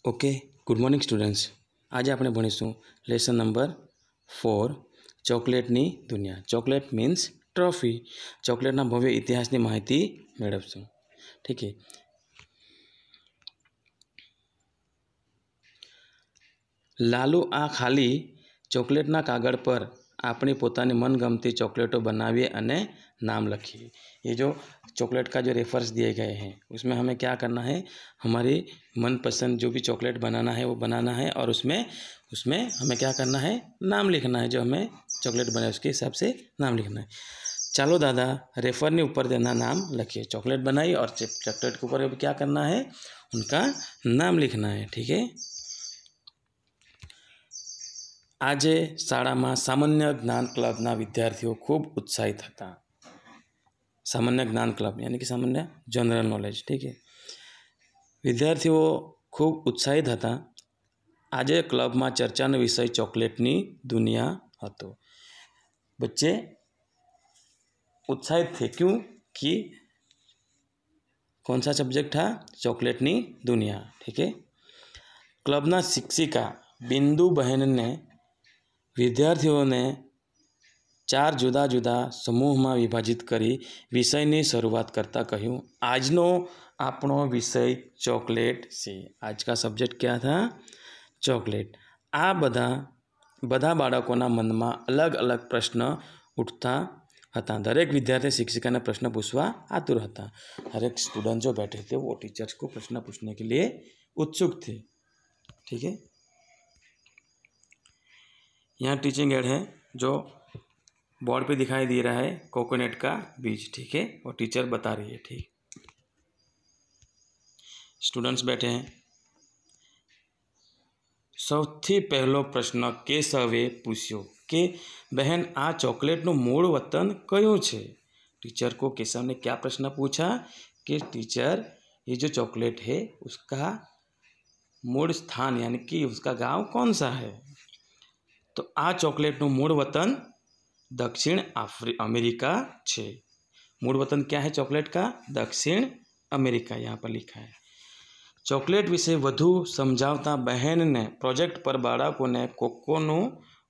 Okay, good morning students. आज આપણે ભણીશું lesson number 4 ચોકલેટની દુનિયા। Chocolate means trophy. ચોકલેટના ભવ્ય ઇતિહાસની માહિતી મેળવશું। ઠીક છે। લાલુ આ ખાલી ચોકલેટના કાગળ પર अपनी पोतानी मनगमती चॉकलेटों बनाइए और नाम लिखिए। ये जो चॉकलेट का जो रेफर्स दिए गए हैं उसमें हमें क्या करना है, हमारी मनपसंद जो भी चॉकलेट बनाना है वो बनाना है और उसमें हमें क्या करना है, नाम लिखना है। जो हमें चॉकलेट बने उसके हिसाब से नाम लिखना है। चलो दादा रेफर ने ऊपर देना नाम लिखिए। चॉकलेट बनाई और चॉकलेट के ऊपर क्या करना है, उनका नाम लिखना है। ठीक है। आज शाला में सामान्य ज्ञान क्लबना विद्यार्थीओ खूब उत्साहित था। सामान्य ज्ञान क्लब यानी कि सामान्य जनरल नॉलेज। ठीक है। विद्यार्थीओ खूब उत्साहित था। आज क्लब में चर्चानो विषय चॉकलेटनी दुनिया हतो। बच्चे उत्साहित थे क्यों कि कौन सा सब्जेक्ट था, चॉकलेटनी दुनिया। ठीक है। क्लबना शिक्षिका बिंदु बहन ने विद्यार्थीओं ने 4 जुदा जुदा समूह में विभाजित करी विषय की शुरुआत करता कहूँ, आजनो आपणो विषय चॉकलेट से। आज का सब्जेक्ट क्या था, चॉकलेट। आ बधा बाळकोना मन में अलग अलग प्रश्न उठता था। दरेक विद्यार्थी शिक्षिका ने प्रश्न पूछवा आतुर था। हर एक स्टूडेंट जो बैठे थे वो टीचर्स को प्रश्न पूछने के लिए उत्सुक थे। ठीक है। यहाँ टीचिंग एड है जो बोर्ड पे दिखाई दे रहा है, कोकोनट का बीज। ठीक है। और टीचर बता रही है। ठीक। स्टूडेंट्स बैठे हैं। सौथी पहलो प्रश्न केशवे पूछ्यो कि बहन आ चॉकलेटનું मूળ वतन कયું છે। टीचर को केशव ने क्या प्रश्न पूछा कि टीचर ये जो चॉकलेट है उसका मूल स्थान यानी कि उसका गांव कौन सा है। तो आ चॉकलेटનું मूળ वतन दक्षिण अमेरिका है। मूल वतन क्या है चॉकलेट का, दक्षिण अमेरिका। यहाँ पर लिखा है। चॉकलेट विषे वधु समझावता बहन ने प्रोजेक्ट पर बाळको ने कोकोनु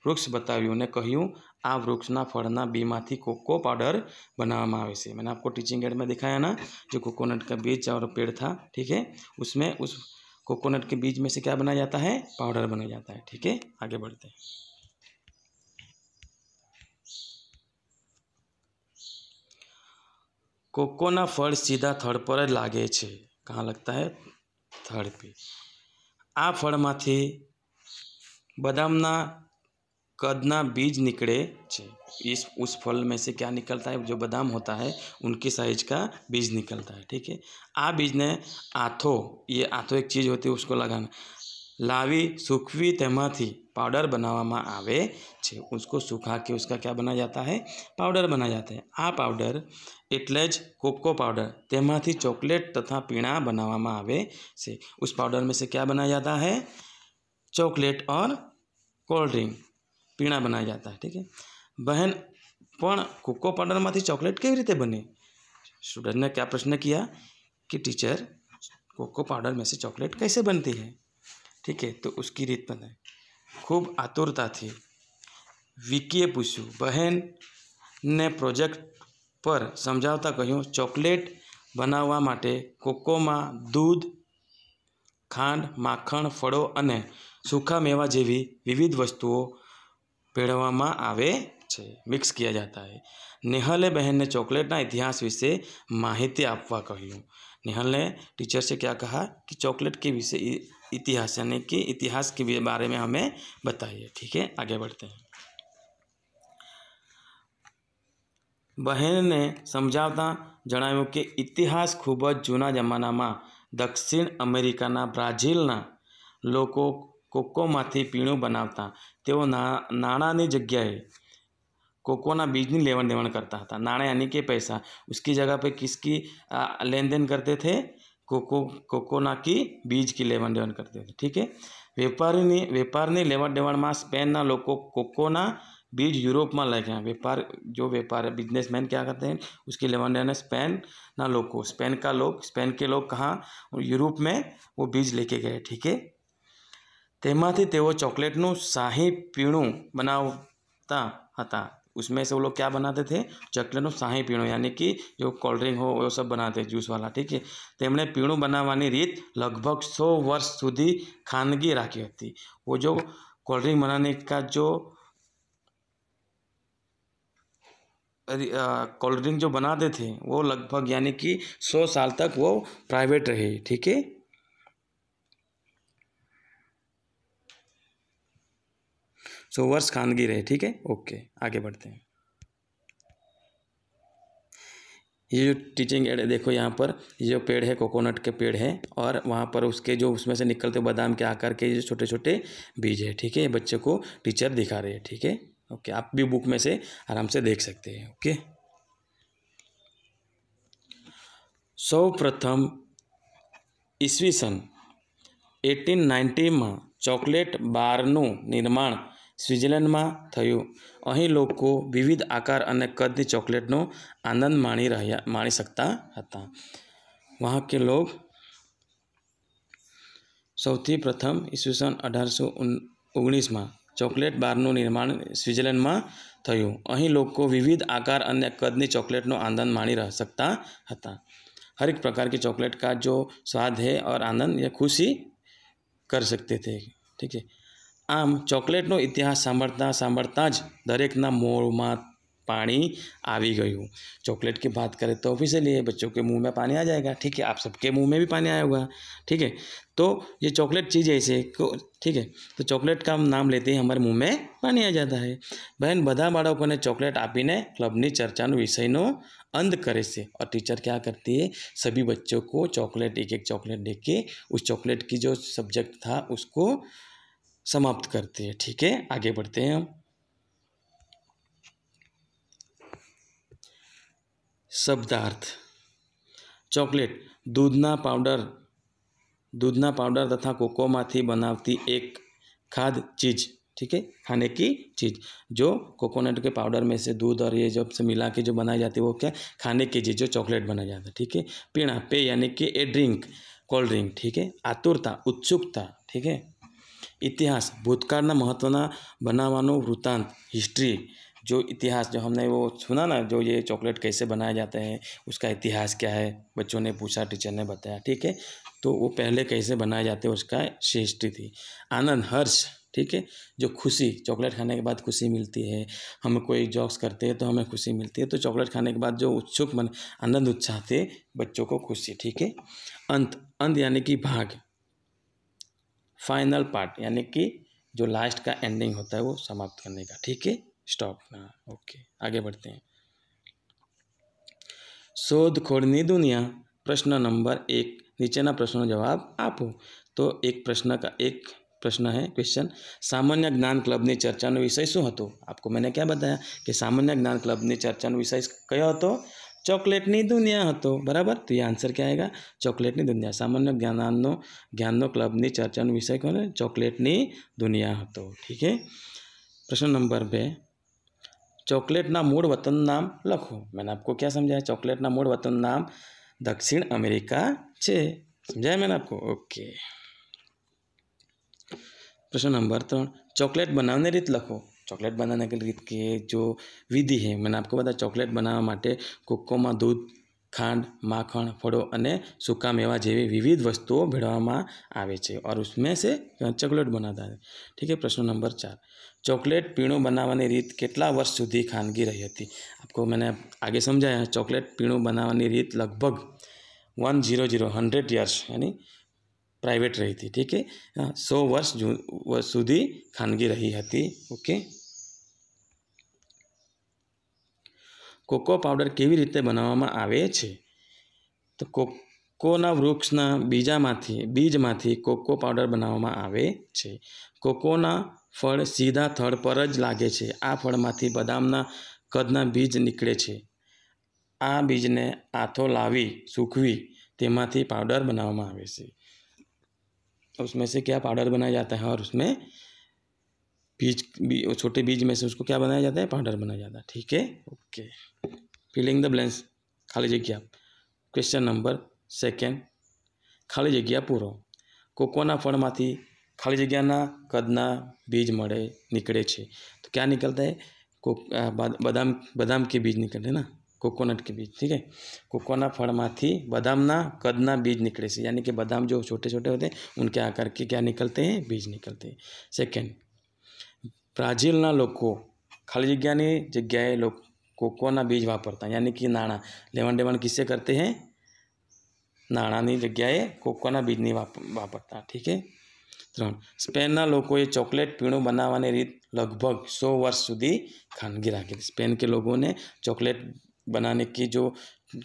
वृक्ष बताव्યું ने कहूँ आ वृक्षना फळना बीमांथी कोको पाउडर बनाववामां आवे छे। मैंने आपको टीचिंग एड में दिखाया ना, जो कोकोनट का बीज और पेड़ था। ठीक है। उसमें उस कोकोनट के बीज में से क्या बनाया जाता है, पाउडर बनाया जाता है। ठीक है। आगे बढ़ते हैं। कोकोना फल सीधा थड़ पर ज लागे छे। कहाँ लगता है, थड़ पे। आ फळमांथी बदामना कदना बीज निकले छे। उस फल में से क्या निकलता है, जो बादाम होता है उनकी साइज का बीज निकलता है। ठीक है। आ बीज ने आथो, ये आथो एक चीज़ होती है उसको लगाना, लावी सूखवी तेमांथी पाउडर बनाववामां आवे छे। उसको सुखा के उसका क्या बनाया जाता है, पाउडर बनाया जाता है। आ पाउडर एटले ज कोको पाउडर तेमांथी चॉकलेट तथा पीणा बनाववामां आवे छे। उस पाउडर में से क्या बनाया जाता है, चॉकलेट और कोल्ड ड्रिंक पीणा बनाया जाता है। ठीक है। बहन पण कोको पाउडर में चॉकलेट केवी रीते बने। स्टूडेंट ने क्या प्रश्न किया कि टीचर कोको पाउडर में से चॉकलेट कैसे बनती है। ठीक है। तो उसकी रीत बताए। खूब आतुरता थी विकीए पूछ्યું। बहन ने प्रोजेक्ट पर समझावता कहूँ, चॉकलेट बनाववा माटे कोको में दूध, खांड, माखण, फळों अने सूखा मेवा जेवी विविध वस्तुओं भेळववामां आवे छे, मिक्स किया जाता है। नेहले बहन ने चॉकलेटना इतिहास विषे माहिती आपवा कहूँ। नेहल ने टीचर से क्या कहा कि चॉकलेट के विषय इतिहास यानी कि इतिहास के बारे में हमें बताइए। ठीक है। आगे बढ़ते हैं। बहन ने समझावता जणाव्युं कि इतिहास खूब ज जूना जमाना में दक्षिण अमेरिकाना ब्राजीलना लोको कोकोमांथी पीणुं बनावता। तेओ नाणांनी जग्याए कोकोना बीजनी लेवण देवण करता था। नाणा यानी कि पैसा, उसकी जगह पे किसकी लेन देन करते थे, कोकोना की बीज की लेवण देवण करते थे। ठीक है। व्यापारनी लेवण देवण में स्पेनना लोको कोकोना बीज यूरोप में लए गया। व्यापार बिजनेसमैन क्या करते हैं, उसकी लेवण देवण स्पेन के लोग कहाँ, यूरोप में वो बीज लेके गए। ठीक है। तेमांथी तेओ चॉकलेटનું શાહી પીણું બનાવતા હતા। उसमें से वो लोग क्या बनाते थे? चॉकलेटનું શાહી पीणું, यानी कि जो कोल्ड ड्रिंक हो वो सब बनाते जूस वाला। ठीक है, તેમણે પીણું બનાવવાની રીત लगभग 100 वर्ष સુધી खानगी राखी હતી। वो जो कोल्ड ड्रिंक बनाने का जो कोल्ड ड्रिंक जो बनाते थे वो लगभग यानी कि 100 साल तक वो प्राइवेट रहे। ठीक है, 100 वर्ष खानगी रहे। ठीक है, ओके, आगे बढ़ते हैं। ये जो टीचिंग एड देखो, यहाँ पर ये जो पेड़ है कोकोनट के पेड़ है, और वहाँ पर उसके जो उसमें से निकलते बादाम के आकार के जो छोटे छोटे बीज है। ठीक है, बच्चे को टीचर दिखा रहे हैं। ठीक है, ओके, आप भी बुक में से आराम से देख सकते हैं। ओके, સૌપ્રથમ ઈસવીસન 1890 ચોકલેટ બારનું નિર્માણ સ્વિટ્ઝરલેન્ડમાં થયું। અહીં લોકો વિવિધ આકાર અને કદની ચોકલેટનો આનંદ માણી શકતા હતા। वहाँ के लोग સૌથી પ્રથમ ઈસવીસન 1819 ચોકલેટ બારનું निर्माण સ્વિટ્ઝરલેન્ડમાં થયું। અહીં લોકો વિવિધ આકાર અને કદની ચોકલેટનો આનંદ માણી सकता હતા। हर एक प्रकार की चॉकलेट का जो स्वाद है और आनंद या खुशी कर सकते थे। ठीक है, आम चॉकलेटનો इतिहास સાંભળતા જ દરેકના મોંમાં पानी આવી गયું। चॉकलेट की बात करें तो ऑफिशियली बच्चों के मुंह में पानी आ जाएगा। ठीक है, आप सबके मुंह में भी पानी आया होगा। ठीक है, तो ये चॉकलेट चीज़ ऐसे, ठीक है, तो चॉकलेट का नाम लेते ही हमारे मुंह में पानी आ जाता है। बहन, બધા બાળકોને ચોકલેટ આપીને ક્લબની ચર્ચાનો વિષયનો अंत करे से, और टीचर क्या करती है, सभी बच्चों को चॉकलेट एक एक चॉकलेट देके उस चॉकलेट की जो सब्जेक्ट था उसको समाप्त करती है। ठीक है, आगे बढ़ते हैं हम। शब्दार्थ। चॉकलेट दूधना पाउडर तथा कोकोमाथी बनावती एक खाद्य चीज़। ठीक है, खाने की चीज़ जो कोकोनट के पाउडर में से दूध और ये जब से मिला के जो बनाई जाती है वो क्या, खाने की चीज़ जो चॉकलेट बनाया जाता है। ठीक है, पीना पे यानी कि ए ड्रिंक, कोल्ड ड्रिंक। ठीक है, आतुरता, उत्सुकता। ठीक है, इतिहास भूतकाळના महत्वના बनावવાનો वृत्तांत, हिस्ट्री, जो इतिहास जो हमने वो सुना ना, जो ये चॉकलेट कैसे बनाए जाते हैं उसका इतिहास क्या है, बच्चों ने पूछा, टीचर ने बताया। ठीक है, तो वो पहले कैसे बनाए जाते हैं उसका हिस्ट्री थी। आनंद, हर्ष। ठीक है, जो खुशी, चॉकलेट खाने के बाद खुशी मिलती है, हम कोई जॉक्स करते हैं तो हमें खुशी मिलती है, तो चॉकलेट खाने के बाद जो उत्सुक मन, आनंद उत्साह थे बच्चों को खुशी। ठीक है, अंत यानी कि भाग, फाइनल पार्ट यानी कि जो लास्ट का एंडिंग होता है वो समाप्त करने का। ठीक है, स्टॉप। ओके, आगे बढ़ते हैं। शोधखोळनी दुनिया। प्रश्न नंबर 1, नीचेना प्रश्नों जवाब आपो। तो एक प्रश्न है, क्वेश्चन, सामान्य ज्ञान क्लबनी चर्चानो विषय शुं हतो? आपको मैंने क्या बताया कि सामान्य ज्ञान क्लबनी चर्चानो विषय कयो हतो? चॉकलेटनी दुनिया हतो। बराबर, तो ये आंसर क्या आएगा? चॉकलेटनी दुनिया। सामान्य ज्ञाननो क्लबनी चर्चानो विषय कौन है? चॉकलेटनी दुनिया हतो। ठीक है, प्रश्न नंबर 2, चॉकलेटना मूળ वतन नाम लखो। मैंने आपको क्या समझाया? चॉकलेटना मूળ वतन नाम दक्षिण अमेरिका छे। समझाया मैंने आपको? ओके। प्रश्न नंबर 3, चॉकलेट बनाने रीत लखो। चॉकलेट बनाने की रीत की जो विधि है, मैंने आपको बताया चॉकलेट बनावा माटे कोकोमा दूध, खांड, माखण, फळो अने सूका मेवा जेवी विविध वस्तुओं भेळवामां आवे छे और उसमें से चॉकलेट बनाता है। ठीक है, प्रश्न नंबर 4, चॉकलेट पीणुं बनाववानी रीत केटला वर्ष सुधी खानगी रही हती? आपको मैंने आगे समझाया, चॉकलेट पीणुं बनाववानी रीत लगभग 100 ईयर्स यानी प्राइवेट रही थी। ठीक है, 100 वर्ष सुधी खानगी रही हती। ओके, कोको पाउडर केवी रीते बनाववामां आवे छे? तो कोकोना वृक्षना बीजमांथी कोको पाउडर बनाववामां आवे छे। कोकोना फळ सीधा थड़ पर ज लागे छे। आ फळमांथी बदामना कदना बीज निकळे छे। आ बीजने आथो लावी सूकवी तेमांथी पाउडर बनाववामां आवे छे। उसमें से क्या पाउडर बनाया जाता है और उसमें छोटे बीज में से उसको क्या बनाया जाता है? पाउडर बनाया जाता है। ठीक है, ओके। फिलिंग द ब्लैंक्स, खाली जग्या। क्वेश्चन नंबर 2, खाली जग्या पूरो। कोकोना फळमांथी ખાલી જગ્યાના કદના बीज निकले छे। तो क्या निकलता है? बदाम के बीज निकलते हैं ना, कोकोनट के बीज। ठीक है, कोकोनट फल माथी बदामना कदना बीज निकले से, यानी कि बादाम जो छोटे छोटे होते हैं उनके आकार के क्या निकलते हैं? बीज निकलते हैं। सेकेंड, ब्राजीलना लोको खाली जग्यानी जग्याए लोग कोकोना बीज वापरता, यानी कि नाणा लेवण देवण किससे करते हैं? नाणानी जग्याए कोकोना बीज नहीं वापरता। ठीक है। 3, स्पेनना लोगोए चॉकलेट पीणुं बनाववानी रीत लगभग 100 वर्ष सुधी खानगी राखी। स्पेन के लोगों ने चॉकलेट बनाने की जो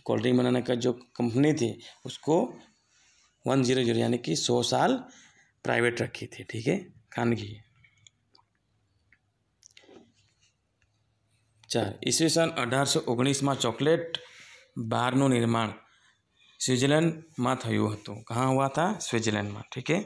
कोल्ड ड्रिंक बनाने का जो कंपनी थी उसको 100 यानी कि 100 साल प्राइवेट रखी थी। ठीक है, खानगी। 4, ईस्वीसन 1819 में चॉकलेट बारનું निर्माण स्विट्जरलैंड में थयुं हतुं। कहाँ हुआ था? स्विट्जरलैंड में। ठीक है।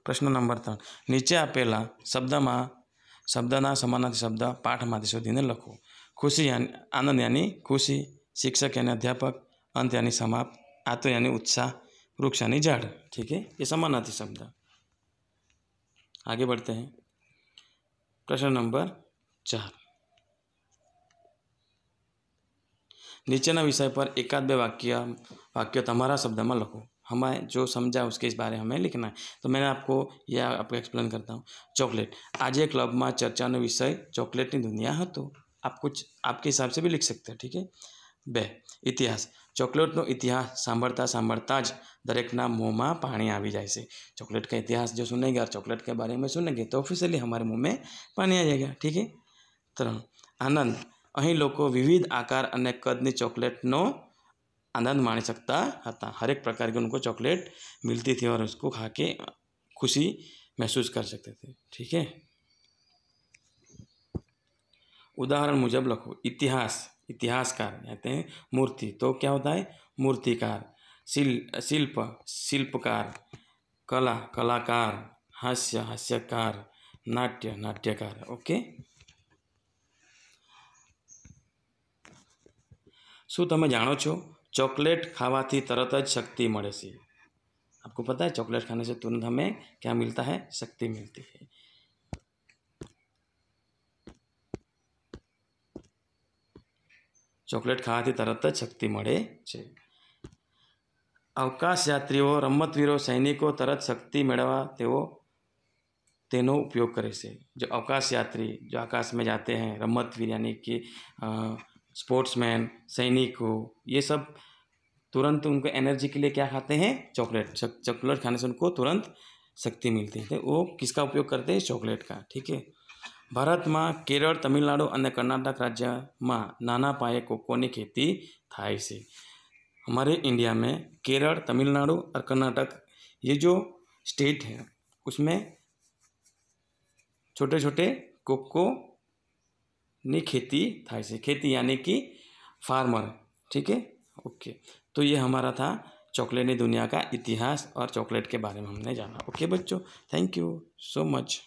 प्रश्न नंबर 3, नीचे आपेला शब्दना समानार्थी शब्द पाठमांथी शोधीने लखो। खुशी यानी आनंद यानी खुशी, शिक्षक यानी अध्यापक, अंत यानी समाप्त, आतो यानी उत्साह, वृक्ष यानी झाड़। ठीक है, ये समानार्थी शब्द। आगे बढ़ते हैं। प्रश्न नंबर 4, नीचेना विषय पर एकाद बे वाक्य तुम्हारा शब्द में लखो। हमें जो समझा उसके इस बारे में हमें लिखना है। तो मैंने आपको एक्सप्लेन करता हूँ। चॉकलेट, आज एक क्लब में चर्चा विषय चॉकलेटनी दुनिया हतो। आप कुछ आपके हिसाब से भी लिख सकते हैं। ठीक है। 2, इतिहास, चॉकलेटनो इतिहास सांभळता सांभळता ज दरेकना मुँह में पानी आवी जाए से। चॉकलेट का इतिहास जो सुनेंगे और चॉकलेट के बारे में सुनेंगे तो ऑफिशियली हमारे मुँह में पानी आ जाएगा। ठीक है। 3, आनंद, अहीं लोको विविध आकार अने कदनी चॉकलेटनो आनंद माणी सकता था। हर एक प्रकार की उनको चॉकलेट मिलती थी और उसको खा के खुशी महसूस कर सकते थे। ठीक है। उदाहरण मुजब लखो। इतिहास, इतिहासकार कहते हैं। मूर्ति, तो क्या होता है? मूर्तिकार। शिल्प, शिल्पकार। कला, कलाकार। हास्य, हास्यकार। नाट्य, नाट्यकार। ओके। शू तमे जाणो छो चॉकलेट खावाथी तरत ज शक्ति मळे छे? आपको पता है चॉकलेट खाने से तुरंत हमें क्या मिलता है? शक्ति मिलती है। चॉकलेट खावाथी तरत ज शक्ति मळे छे। अवकाश यात्रीओ, रमतवीरो, सैनिको तरत शक्ति मेळववा तेनो उपयोग करे छे। जो अवकाश यात्री जो आकाश में जाते हैं, रमतवीर यानी कि स्पोर्ट्समैन, सैनिक हो, ये सब तुरंत उनको एनर्जी के लिए क्या खाते हैं? चॉकलेट। चॉकलेट खाने से उनको तुरंत शक्ति मिलती है। तो वो किसका उपयोग करते हैं? चॉकलेट का। ठीक है। भारत में केरल, तमिलनाडु और कर्नाटक राज्य में नाना पाये कोकोनी खेती थाय छे। हमारे इंडिया में केरल, तमिलनाडु और कर्नाटक ये जो स्टेट है उसमें छोटे छोटे कोको नी खेती थाय छे। खेती यानी कि फार्मर। ठीक है। ओके। तो ये हमारा था चॉकलेट की दुनिया का इतिहास और चॉकलेट के बारे में हमने जाना। ओके बच्चों, थैंक यू सो मच।